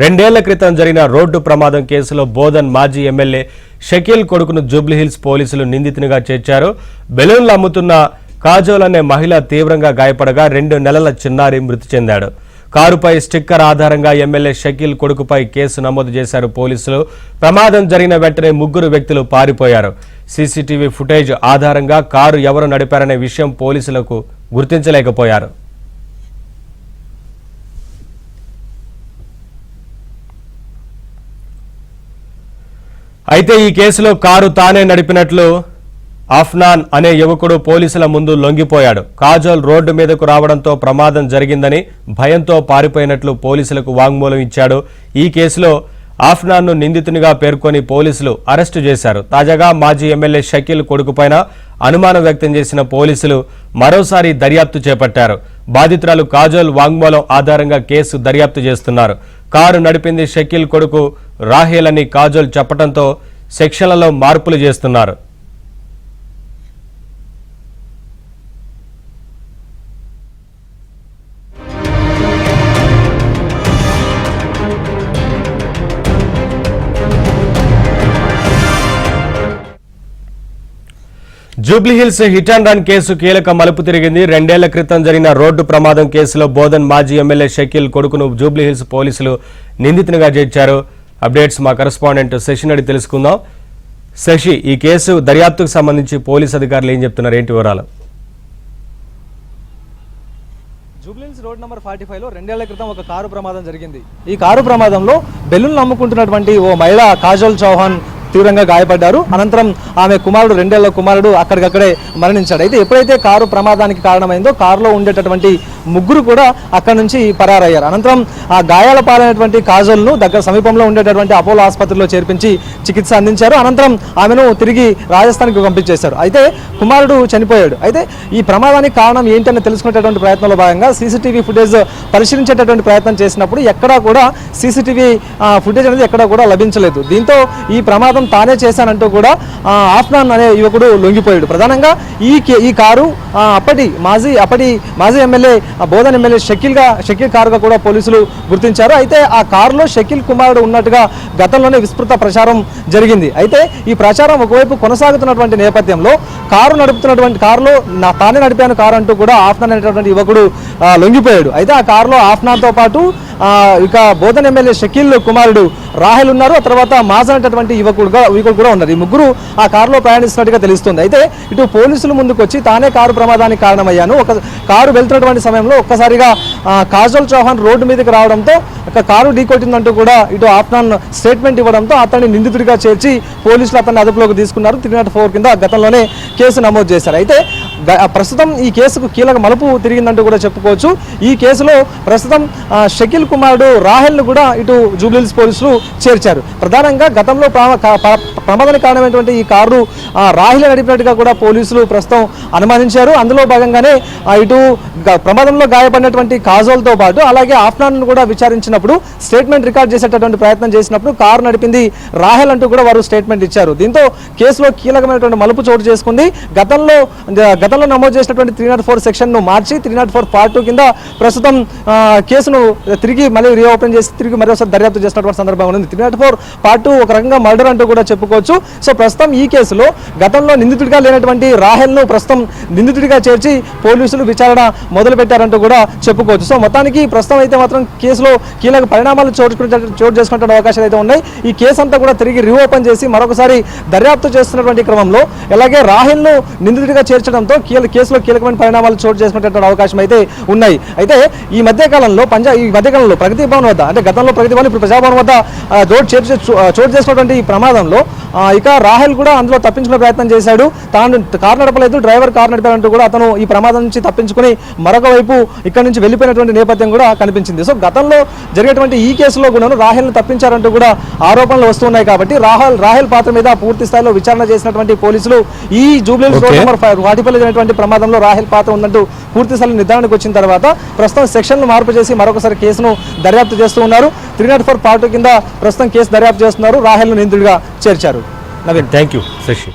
రెండేళ్ల క్రితం జరిగిన రోడ్డు ప్రమాదం కేసులో బోధన్ మాజీ ఎమ్మెల్యే షకీల్ కొడుకును జూబ్లీహిల్స్ పోలీసులు నిందితునిగా చేర్చారు. బెలూన్లు అమ్ముతున్న కాజోల్ అనే మహిళ తీవ్రంగా గాయపడగా 2 నెలల చిన్నారి మృతి చెందాడు. కారుపై స్టిక్కర్ ఆధారంగా ఎమ్మెల్యే షకీల్ కొడుకుపై కేసు నమోదు చేశారు పోలీసులు. ప్రమాదం జరిగిన వెంటనే 3 వ్యక్తులు పారిపోయారు. సీసీటీవీ ఫుటేజ్ ఆధారంగా కారు ఎవరు నడిపారనే విషయం పోలీసులకు గుర్తించలేకపోయారు. అయితే ఈ కేసులో కారు తానే నడిపినట్లు అఫ్నాన్ అనే యువకుడు పోలీసుల ముందు లొంగిపోయాడు. కాజోల్ రోడ్డు మీదకు రావడంతో ప్రమాదం జరిగిందని భయంతో పారిపోయినట్లు పోలీసులకు వాంగ్మూలం ఇచ్చాడు. ఈ కేసులో అఫ్నాన్ను నిందితునిగా పేర్కొని పోలీసులు అరెస్టు చేశారు. తాజాగా మాజీ ఎమ్మెల్యే షకీల్ కొడుకుపైన అనుమానం వ్యక్తం చేసిన పోలీసులు మరోసారి దర్యాప్తు చేపట్టారు. బాధితురాలు కాజోల్ వాంగ్మూలం ఆధారంగా కేసు దర్యాప్తు చేస్తున్నారు. కారు నడిపింది షకీల్ కొడుకు రాహేల్ అని కాజోల్ చెప్పడంతో సెక్షన్లలో మార్పులు చేస్తున్నారు. Jubilee Hills hit and run case కీలక మలుపు తిరిగింది. 2 ఏళ్ల క్రితం జరిగిన రోడ్డు ప్రమాదం కేసులో బోధన్ మాజీ ఎమ్మెల్యే షకీల్ కొడుకును జూబ్లీహిల్స్ పోలీసులు నిందితునిగా చేర్చారు. అప్డేట్స్ మా కరెస్పాండెంట్ శశి అడిగి తెలుసుకుందాం. శశి, ఈ కేసు దర్యాప్తుకు సంబంధించి పోలీసు అధికారులు ఏం చెప్తున్నారు, ఏంటి వివరాలు? జూబ్లీహిల్స్ రోడ్ నెంబర్ 45లో 2 ఏళ్ల క్రితం ఒక కారు ప్రమాదం జరిగింది. ఈ కారు ప్రమాదంలో బెలూన్లు అమ్ముకుంటున్నటువంటి ఓ మహిళ కాజోల్ చౌహాన్ తీవ్రంగా గాయపడ్డారు. అనంతరం ఆమె కుమారుడు 2 ఏళ్ల కుమారుడు అక్కడికక్కడే మరణించాడు. అయితే ఎప్పుడైతే కారు ప్రమాదానికి కారణమైందో కారులో ఉండేటటువంటి 3 కూడా అక్కడి నుంచి పరారయ్యారు. అనంతరం ఆ గాయాల పాలైనటువంటి కాజోల్ను దగ్గర సమీపంలో ఉండేటటువంటి అపోలో ఆసుపత్రిలో చేర్పించి చికిత్స అందించారు. అనంతరం ఆమెను తిరిగి రాజస్థాన్కి పంపించేశారు. అయితే కుమారుడు చనిపోయాడు. అయితే ఈ ప్రమాదానికి కారణం ఏంటని తెలుసుకునేటటువంటి ప్రయత్నంలో భాగంగా సీసీటీవీ ఫుటేజ్ పరిశీలించేటటువంటి ప్రయత్నం చేసినప్పుడు ఎక్కడా కూడా సీసీటీవీ ఫుటేజ్ అనేది ఎక్కడా కూడా లభించలేదు. దీంతో ఈ ప్రమాదం తానే చేశానంటూ కూడా అఫ్నాన్ అనే యువకుడు లొంగిపోయాడు. ప్రధానంగా ఈ కారు అప్పటి మాజీ ఎమ్మెల్యే బోధన్ ఎమ్మెల్యే షకీల్ కారుగా కూడా పోలీసులు గుర్తించారు. అయితే ఆ కారులో షకీల్ కుమారుడు ఉన్నట్టుగా గతంలోనే విస్తృత ప్రచారం జరిగింది. అయితే ఈ ప్రచారం ఒకవైపు కొనసాగుతున్నటువంటి నేపథ్యంలో కారులో తానే నడిపాను కారు అంటూ కూడా అఫ్నాన్ అనేటటువంటి యువకుడు లొంగిపోయాడు. అయితే ఆ కారులో అఫ్నాన్తో పాటు ఇక బోధన్ ఎమ్మెల్యే షకీల్ కుమారుడు రాహెల్ ఉన్నారు. ఆ తర్వాత మాజ్ అనేటటువంటి యువకుడు కూడా ఉన్నారు. ఈ 3 ఆ కారులో ప్రయాణిస్తున్నట్టుగా తెలుస్తుంది. అయితే ఇటు పోలీసులు ముందుకు వచ్చి తానే కారు ప్రమాదానికి కారణమయ్యాను, ఒక కారు వెళ్తున్నటువంటి సమయంలో ఒక్కసారిగా కాజోల్ చౌహాన్ రోడ్డు మీదకి రావడంతో కారు ఢీకొట్టిందంటూ కూడా ఇటు అఫ్నాన్ స్టేట్మెంట్ ఇవ్వడంతో అతన్ని నిందితుడిగా చేర్చి పోలీసులు అతన్ని అదుపులోకి తీసుకున్నారు. 304 కింద గతంలోనే కేసు నమోదు చేశారు. అయితే ప్రస్తుతం ఈ కేసుకు కీలక మలుపు తిరిగిందంటూ కూడా చెప్పుకోవచ్చు. ఈ కేసులో ప్రస్తుతం షకీల్ కుమారుడు రాహెల్ను కూడా ఇటు జూబ్లీహిల్స్ పోలీసులు చేర్చారు. ప్రధానంగా గతంలో ప్రమాదానికి కారణమైనటువంటి ఈ కారు రాహెల్ నడిపినట్టుగా కూడా పోలీసులు ప్రస్తుతం అనుమానించారు. అందులో భాగంగానే ఇటు ప్రమాదంలో గాయపడినటువంటి కాజోల్తో పాటు అలాగే అఫ్నాన్ కూడా విచారించినప్పుడు స్టేట్మెంట్ రికార్డ్ చేసేటటువంటి ప్రయత్నం చేసినప్పుడు కారు నడిపింది రాహెల్ అంటూ కూడా వారు స్టేట్మెంట్ ఇచ్చారు. దీంతో కేసులో కీలకమైనటువంటి మలుపు చోటు చేసుకుంది. గతంలో నమోదు చేసినటువంటి 304 సెక్షన్ను మార్చి 304 పార్ట్ 2 కింద ప్రస్తుతం కేసును తిరిగి మళ్ళీ రీఓపెన్ చేసి తిరిగి మరోసారి దర్యాప్తు చేసినటువంటి సందర్భంగా ఉంది. 304 పార్ట్ 2 ఒక రకంగా మర్డర్ అంటూ కూడా చెప్పుకోవచ్చు. సో ప్రస్తుతం ఈ కేసులో గతంలో నిందితుడిగా లేనటువంటి రాహెల్ను ప్రస్తుతం నిందితుడిగా చేర్చి పోలీసులు విచారణ మొదలు పెట్టారంటూ కూడా చెప్పుకోవచ్చు. సో మొత్తానికి ప్రస్తుతం అయితే మాత్రం కేసులో కీలక పరిణామాలు చోటు చేసుకునే అవకాశాలు అయితే ఉన్నాయి. ఈ కేసు అంతా కూడా తిరిగి రీఓపెన్ చేసి మరొకసారి దర్యాప్తు చేస్తున్నటువంటి క్రమంలో అలాగే రాహెల్ను నిందితుడిగా చేర్చడంతో కేసులో కీలకమైన పరిణామాలు చోటు చేసుకునేటువంటి అవకాశం అయితే ఉన్నాయి. అయితే ఈ మధ్యకాలంలో ప్రగతి భవన్ వద్ద, అంటే గతంలో ప్రగతి భవన్ ఇప్పుడు ప్రజాభవన్ వద్ద చోటు చేసినటువంటి ఈ ప్రమాదంలో ఇక రాహెల్ కూడా అందులో తప్పించుకునే ప్రయత్నం చేశాడు. తాను కారు నడపలేదు, డ్రైవర్ కారు నడిపారంటూ కూడా అతను ఈ ప్రమాదం నుంచి తప్పించుకుని మరొక వైపు ఇక్కడ నుంచి వెళ్ళిపోయినటువంటి నేపథ్యం కూడా కనిపించింది. సో గతంలో జరిగేటువంటి ఈ కేసులో కూడా రాహెల్ను తప్పించారంటూ కూడా ఆరోపణలు వస్తున్నాయి. కాబట్టి రాహెల్ పాత్ర మీద పూర్తి స్థాయిలో విచారణ చేసినటువంటి పోలీసులు ఈ జూబ్లీహిల్స్ రోడ్ నెంబర్ 45లో జరిగినటువంటి ప్రమాదంలో రాహెల్ పాత్ర ఉందంటూ పూర్తి స్థాయిలో నిర్ధారణకు వచ్చిన తర్వాత ప్రస్తుతం సెక్షన్లు మార్పు చేసి మరొకసారి కేసును దర్యాప్తు చేస్తూ ఉన్నారు. 304 పార్ట్ 2 కింద ప్రస్తుతం కేసు దర్యాప్తు చేస్తున్నారు. రాహెల్ను నిందితుడిగా చేర్చారు. Naveen, thank you Shashi.